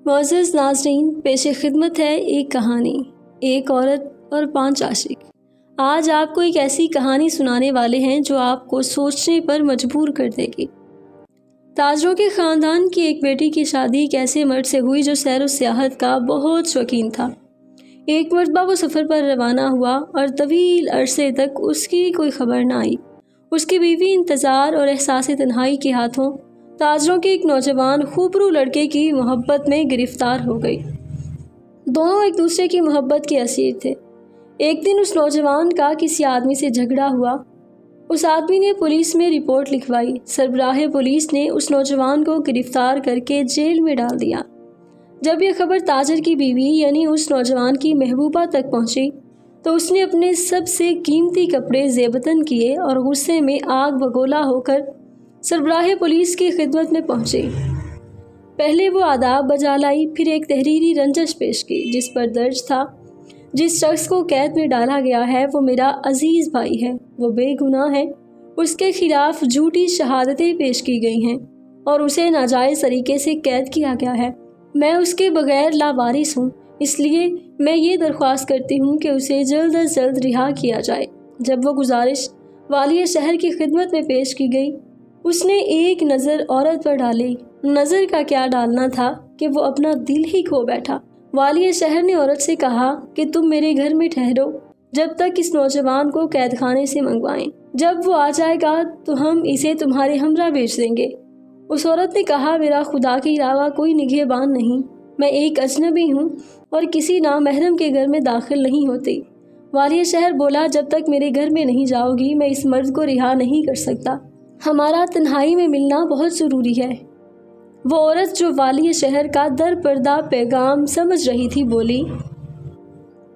معزز ناظرین، پیش خدمت ہے ایک کہانی، ایک عورت اور 5 عاشق۔ آج آپ کو ایک ایسی کہانی سنانے والے ہیں جو آپ کو سوچنے پر مجبور کر دے گی۔ تاجروں کے خاندان کی ایک بیٹی کی شادی ایک ایسے مرد سے ہوئی جو سیر و سیاحت کا بہت شوقین تھا۔ ایک مرتبہ وہ سفر پر روانہ ہوا اور طویل عرصے تک اس کی کوئی خبر نہ آئی۔ اس کی بیوی انتظار اور احساس تنہائی کے ہاتھوں تاجروں کے ایک نوجوان خوبرو لڑکے کی محبت میں گرفتار ہو گئی۔ دونوں ایک دوسرے کی محبت کے اسیر تھے۔ ایک دن اس نوجوان کا کسی آدمی سے جھگڑا ہوا۔ اس آدمی نے پولیس میں رپورٹ لکھوائی۔ سربراہ پولیس نے اس نوجوان کو گرفتار کر کے جیل میں ڈال دیا۔ جب یہ خبر تاجر کی بیوی یعنی اس نوجوان کی محبوبہ تک پہنچی تو اس نے اپنے سب سے قیمتی کپڑے زیبتن کیے اور غصے میں آگ بگولا ہو کر سربراہ پولیس کی خدمت میں پہنچی۔ پہلے وہ آداب بجا لائی، پھر ایک تحریری رنجش پیش کی جس پر درج تھا: جس شخص کو قید میں ڈالا گیا ہے وہ میرا عزیز بھائی ہے، وہ بے گناہ ہے، اس کے خلاف جھوٹی شہادتیں پیش کی گئی ہیں اور اسے ناجائز طریقے سے قید کیا گیا ہے۔ میں اس کے بغیر لاوارث ہوں، اس لیے میں یہ درخواست کرتی ہوں کہ اسے جلد از جلد رہا کیا جائے۔ جب وہ گزارش والی شہر کی خدمت میں پیش کی گئی، اس نے ایک نظر عورت پر ڈالی۔ نظر کا کیا ڈالنا تھا کہ وہ اپنا دل ہی کھو بیٹھا۔ والی شہر نے عورت سے کہا کہ تم میرے گھر میں ٹھہرو جب تک اس نوجوان کو قید خانے سے منگوائیں۔ جب وہ آ جائے گا تو ہم اسے تمہارے ہمراہ بھیج دیں گے۔ اس عورت نے کہا، میرا خدا کے علاوہ کوئی نگہبان نہیں، میں ایک اجنبی ہوں اور کسی نامحرم کے گھر میں داخل نہیں ہوتی۔ والی شہر بولا، جب تک میرے گھر میں نہیں جاؤ گی میں اس مرد کو رہا نہیں کر سکتا، ہمارا تنہائی میں ملنا بہت ضروری ہے۔ وہ عورت جو والی شہر کا در پردہ پیغام سمجھ رہی تھی بولی،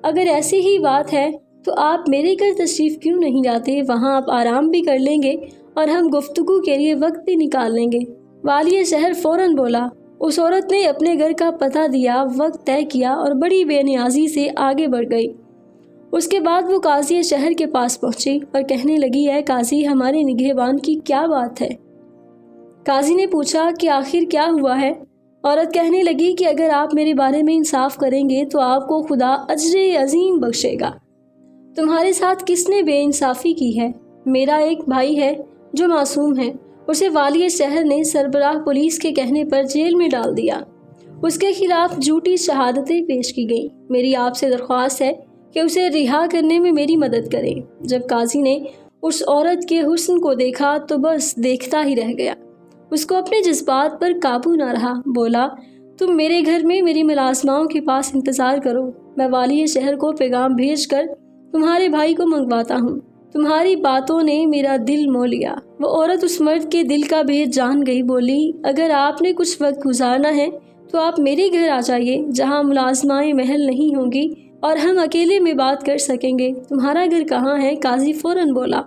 اگر ایسی ہی بات ہے تو آپ میرے گھر تشریف کیوں نہیں لاتے؟ وہاں آپ آرام بھی کر لیں گے اور ہم گفتگو کے لیے وقت بھی نکال لیں گے۔ والی شہر فوراً بولا۔ اس عورت نے اپنے گھر کا پتہ دیا، وقت طے کیا اور بڑی بے نیازی سے آگے بڑھ گئی۔ اس کے بعد وہ قاضی شہر کے پاس پہنچی اور کہنے لگی، اے قاضی، ہمارے نگہبان کی کیا بات ہے؟ قاضی نے پوچھا کہ آخر کیا ہوا ہے؟ عورت کہنے لگی کہ اگر آپ میرے بارے میں انصاف کریں گے تو آپ کو خدا اجر عظیم بخشے گا۔ تمہارے ساتھ کس نے بے انصافی کی ہے؟ میرا ایک بھائی ہے جو معصوم ہے، اسے والی شہر نے سربراہ پولیس کے کہنے پر جیل میں ڈال دیا۔ اس کے خلاف جھوٹی شہادتیں پیش کی گئیں۔ میری آپ سے درخواست ہے کہ اسے رہا کرنے میں میری مدد کریں۔ جب قاضی نے اس عورت کے حسن کو دیکھا تو بس دیکھتا ہی رہ گیا۔ اس کو اپنے جذبات پر قابو نہ رہا، بولا، تم میرے گھر میں میری ملازماؤں کے پاس انتظار کرو، میں والی شہر کو پیغام بھیج کر تمہارے بھائی کو منگواتا ہوں۔ تمہاری باتوں نے میرا دل مو لیا۔ وہ عورت اس مرد کے دل کا بھید جان گئی، بولی، اگر آپ نے کچھ وقت گزارنا ہے تو آپ میرے گھر آ جائیے جہاں ملازمائیں محل نہیں ہوں گی اور ہم اکیلے میں بات کر سکیں گے۔ تمہارا گھر کہاں ہے؟ قاضی فوراً بولا۔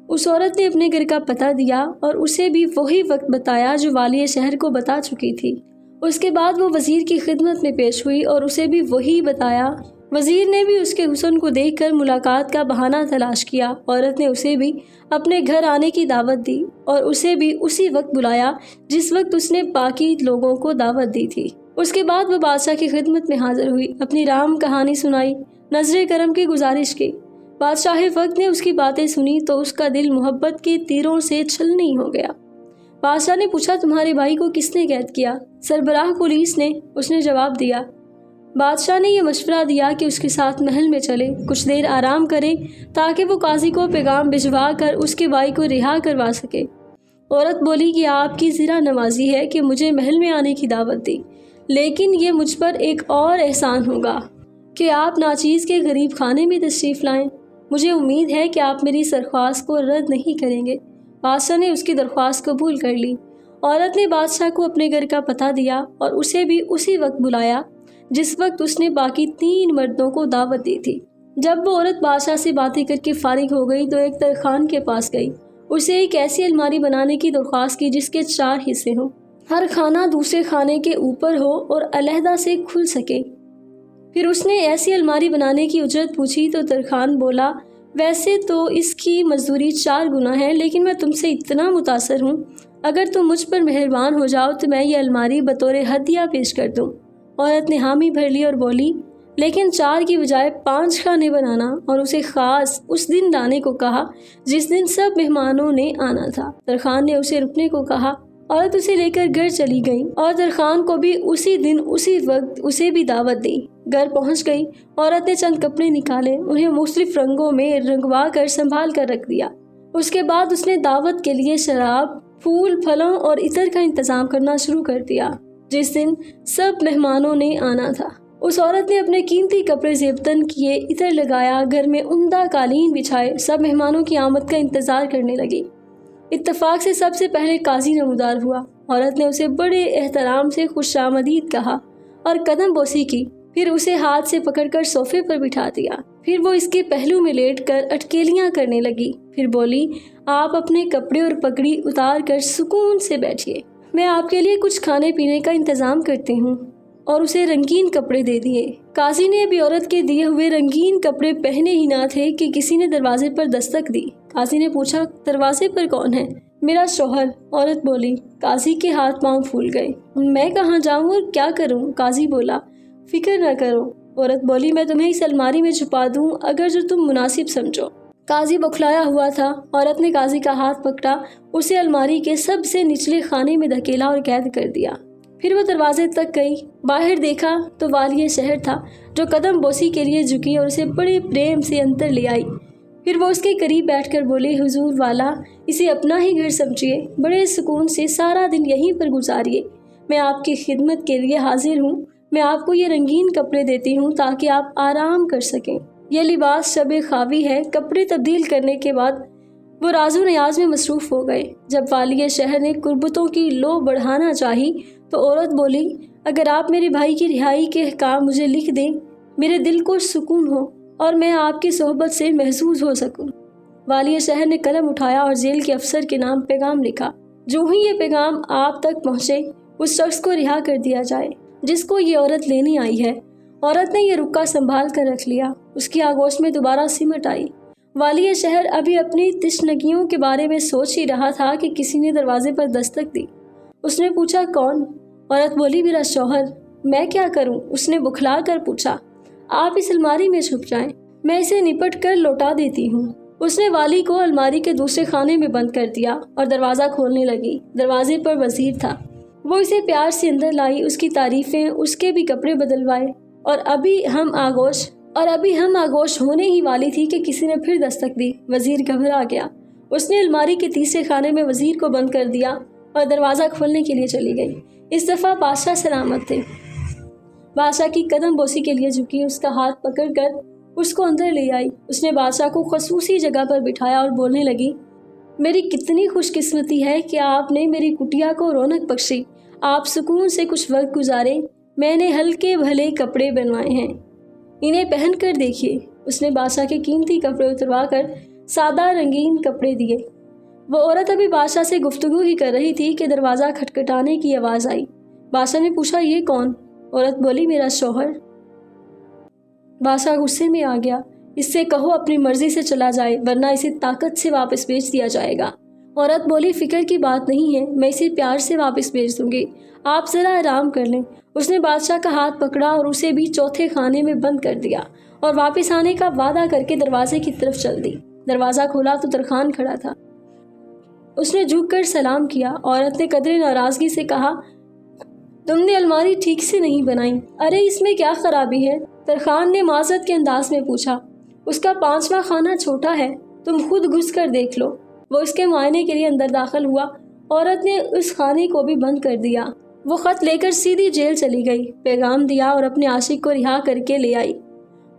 اس عورت نے اپنے گھر کا پتہ دیا اور اسے بھی وہی وقت بتایا جو والی شہر کو بتا چکی تھی۔ اس کے بعد وہ وزیر کی خدمت میں پیش ہوئی اور اسے بھی وہی بتایا۔ وزیر نے بھی اس کے حسن کو دیکھ کر ملاقات کا بہانہ تلاش کیا۔ عورت نے اسے بھی اپنے گھر آنے کی دعوت دی اور اسے بھی اسی وقت بلایا جس وقت اس نے باقی لوگوں کو دعوت دی تھی۔ اس کے بعد وہ بادشاہ کی خدمت میں حاضر ہوئی، اپنی رام کہانی سنائی، نظر کرم کی گزارش کی۔ بادشاہ وقت نے اس کی باتیں سنی تو اس کا دل محبت کے تیروں سے چھلنی ہو گیا۔ بادشاہ نے پوچھا، تمہارے بھائی کو کس نے قید کیا؟ سربراہ پولیس نے، اس نے جواب دیا۔ بادشاہ نے یہ مشورہ دیا کہ اس کے ساتھ محل میں چلے، کچھ دیر آرام کرے تاکہ وہ قاضی کو پیغام بھجوا کر اس کے بھائی کو رہا کروا سکے۔ عورت بولی کہ آپ کی زرہ نوازی ہے کہ مجھے محل میں آنے کی دعوت دی، لیکن یہ مجھ پر ایک اور احسان ہوگا کہ آپ ناچیز کے غریب خانے میں تشریف لائیں۔ مجھے امید ہے کہ آپ میری درخواست کو رد نہیں کریں گے۔ بادشاہ نے اس کی درخواست قبول کر لی۔ عورت نے بادشاہ کو اپنے گھر کا پتہ دیا اور اسے بھی اسی وقت بلایا جس وقت اس نے باقی 3 مردوں کو دعوت دی تھی۔ جب وہ عورت بادشاہ سے باتیں کر کے فارغ ہو گئی تو ایک ترخان کے پاس گئی۔ اسے ایک ایسی الماری بنانے کی درخواست کی جس کے 4 حصے ہوں، ہر خانہ دوسرے خانے کے اوپر ہو اور علیحدہ سے کھل سکے۔ پھر اس نے ایسی الماری بنانے کی اجرت پوچھی تو ترخان بولا، ویسے تو اس کی مزدوری 4 گنا ہے، لیکن میں تم سے اتنا متاثر ہوں، اگر تم مجھ پر مہربان ہو جاؤ تو میں یہ الماری بطور ہدیہ پیش کر دوں۔ عورت نے حامی بھر لی اور بولی لیکن 4 کی بجائے 5 کھانے بنانا اور اسے خاص اس دن لانے کو کہا جس دن سب مہمانوں نے آنا تھا۔ ترخان نے اسے رکنے کو کہا۔ عورت اسے لے کر گھر چلی گئی اور ترخان کو بھی اسی دن اسی وقت اسے بھی دعوت دی۔ گھر پہنچ گئی، عورت نے چند کپڑے نکالے، انہیں مختلف رنگوں میں رنگوا کر سنبھال کر رکھ دیا۔ اس کے بعد اس نے دعوت کے لیے شراب، پھول، پھلوں اور عطر کا انتظام کرنا شروع کر دیا جس دن سب مہمانوں نے آنا تھا۔ اس عورت نے اپنے قیمتی کپڑے زیبتن کیے، عطر لگایا، گھر میں عمدہ قالین بچھائے، سب مہمانوں کی آمد کا انتظار کرنے لگی۔ اتفاق سے سب سے پہلے قاضی نمودار ہوا۔ عورت نے اسے بڑے احترام سے خوش آمدید کہا اور قدم بوسی کی، پھر اسے ہاتھ سے پکڑ کر صوفے پر بٹھا دیا۔ پھر وہ اس کے پہلو میں لیٹ کر اٹکیلیاں کرنے لگی۔ پھر بولی آپ اپنے کپڑے اور پگڑی اتار کر سکون سے بیٹھیے، میں آپ کے لیے کچھ کھانے پینے کا انتظام کرتی ہوں، اور اسے رنگین کپڑے دے دیے۔ قاضی نے ابھی عورت کے دیے ہوئے رنگین کپڑے پہنے ہی نہ تھے کہ کسی نے دروازے پر دستک دی۔ قاضی نے پوچھا دروازے پر کون ہے؟ میرا شوہر، عورت بولی۔ قاضی کے ہاتھ پاؤں پھول گئے۔ میں کہاں جاؤں اور کیا کروں؟ قاضی بولا۔ فکر نہ کرو، عورت بولی، میں تمہیں اس الماری میں چھپا دوں اگر جو تم مناسب سمجھو۔ قاضی بکھلایا ہوا تھا۔ عورت نے قاضی کا ہاتھ پکڑا، اسے الماری کے سب سے نچلے خانے میں دھکیلا اور قید کر دیا۔ پھر وہ دروازے تک گئی، باہر دیکھا تو والی شہر تھا جو قدم بوسی کے لیے جھکی اور اسے بڑے پریم سے اندر لے آئی۔ پھر وہ اس کے قریب بیٹھ کر بولی حضور والا، اسے اپنا ہی گھر سمجھیے، بڑے سکون سے سارا دن یہیں پر گزاریے، میں آپ کی خدمت کے لیے حاضر ہوں۔ میں آپ کو یہ رنگین کپڑے دیتی ہوں تاکہ آپ آرام کر سکیں۔ یہ لباس شب خواوی ہے۔ کپڑے تبدیل کرنے کے بعد وہ راز و نیاز میں مصروف ہو گئے۔ جب والی شہر نے قربتوں کی لو بڑھانا چاہی تو عورت بولی اگر آپ میرے بھائی کی رہائی کے احکام مجھے لکھ دیں، میرے دل کو سکون ہو اور میں آپ کی صحبت سے محظوظ ہو سکوں۔ والی شہر نے قلم اٹھایا اور ذیل کے افسر کے نام پیغام لکھا، جو ہی یہ پیغام آپ تک پہنچے اس شخص کو رہا کر دیا جائے جس کو یہ عورت لینے آئی ہے۔ عورت نے یہ رکا سنبھال کر رکھ لیا، اس کی آگوش میں دوبارہ سمٹ آئی۔ والی شہر ابھی اپنی تشنگیوں کے بارے میں سوچ ہی رہا تھا کہ کسی نے دروازے پر دستک دی۔ اس نے پوچھا کون؟ عورت بولی میرا شوہر۔ میں کیا کروں؟ اس نے بکھلا کر پوچھا۔ آپ اس الماری میں چھپ جائیں، میں اسے نپٹ کر لوٹا دیتی ہوں۔ اس نے والی کو الماری کے دوسرے خانے میں بند کر دیا اور دروازہ کھولنے لگی۔ دروازے پر وزیر تھا، وہ اسے پیار سے اندر لائی، اس کی تعریفیں، اس کے بھی کپڑے بدلوائے، اور ابھی ہم آگوش ہونے ہی والی تھی کہ کسی نے پھر دستک دی۔ وزیر گھبرا گیا، اس نے الماری کے تیسرے خانے میں وزیر کو بند کر دیا اور دروازہ کھولنے کے لیے چلی گئی۔ اس دفعہ بادشاہ سلامت تھے۔ بادشاہ کی قدم بوسی کے لیے جھکی، اس کا ہاتھ پکڑ کر اس کو اندر لے آئی۔ اس نے بادشاہ کو خصوصی جگہ پر بٹھایا اور بولنے لگی، میری کتنی خوش قسمتی ہے کہ آپ نے میری کٹیا کو رونق بخشی، آپ سکون سے کچھ وقت گزارے۔ میں نے ہلکے بھلے کپڑے بنوائے ہیں، انہیں پہن کر دیکھیے۔ اس نے بادشاہ کے قیمتی کپڑے اتروا کر سادہ رنگین کپڑے دیے۔ وہ عورت ابھی بادشاہ سے گفتگو ہی کر رہی تھی کہ دروازہ کھٹکھٹانے کی آواز آئی۔ بادشاہ نے پوچھا یہ کون؟ عورت بولی میرا شوہر۔ بادشاہ غصے میں آ گیا، اس سے کہو اپنی مرضی سے چلا جائے ورنہ اسے طاقت سے واپس بھیج دیا جائے گا۔ عورت بولی فکر کی بات نہیں ہے، میں اسے پیار سے واپس بھیج دوں گی، آپ ذرا آرام کر لیں۔ اس نے بادشاہ کا ہاتھ پکڑا اور اسے بھی چوتھے خانے میں بند کر دیا اور واپس آنے کا وعدہ کر کے دروازے کی طرف چل دی۔ دروازہ کھولا تو ترخان کھڑا تھا، اس نے جھک کر سلام کیا۔ عورت نے قدرے ناراضگی سے کہا تم نے الماری ٹھیک سے نہیں بنائی، ارے اس میں کیا خرابی ہے؟ ترخان نے معذرت کے انداز میں پوچھا۔ اس کا 5واں خانہ چھوٹا ہے، تم خود گھس کر دیکھ لو۔ وہ اس کے معائنے کے لیے اندر داخل ہوا۔ عورت نے اس خانے کو بھی بند کر دیا۔ وہ خط لے کر سیدھی جیل چلی گئی، پیغام دیا اور اپنے عاشق کو رہا کر کے لے آئی۔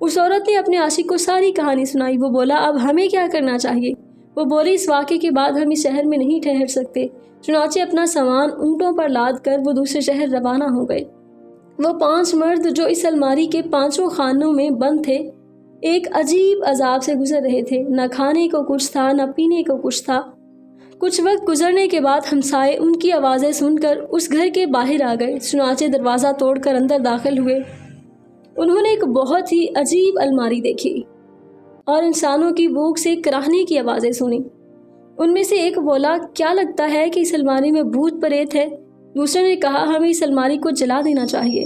اس عورت نے اپنے عاشق کو ساری کہانی سنائی۔ وہ بولا اب ہمیں کیا کرنا چاہیے؟ وہ بولی اس واقعے کے بعد ہم اس شہر میں نہیں ٹھہر سکتے۔ چنانچہ اپنا سامان اونٹوں پر لاد کر وہ دوسرے شہر روانہ ہو گئے۔ وہ 5 مرد جو اس الماری کے 5 خانوں میں بند تھے ایک عجیب عذاب سے گزر رہے تھے، نہ کھانے کو کچھ تھا نہ پینے کو کچھ تھا۔ کچھ وقت گزرنے کے بعد ہمسائے ان کی آوازیں سن کر اس گھر کے باہر آ گئے، چنانچہ دروازہ توڑ کر اندر داخل ہوئے۔ انہوں نے ایک بہت ہی عجیب الماری دیکھی اور انسانوں کی بھوک سے کراہنے کی آوازیں سنی۔ ان میں سے ایک بولا کیا لگتا ہے کہ اس الماری میں بھوت پریت ہے؟ دوسرے نے کہا ہمیں اس الماری کو جلا دینا چاہیے۔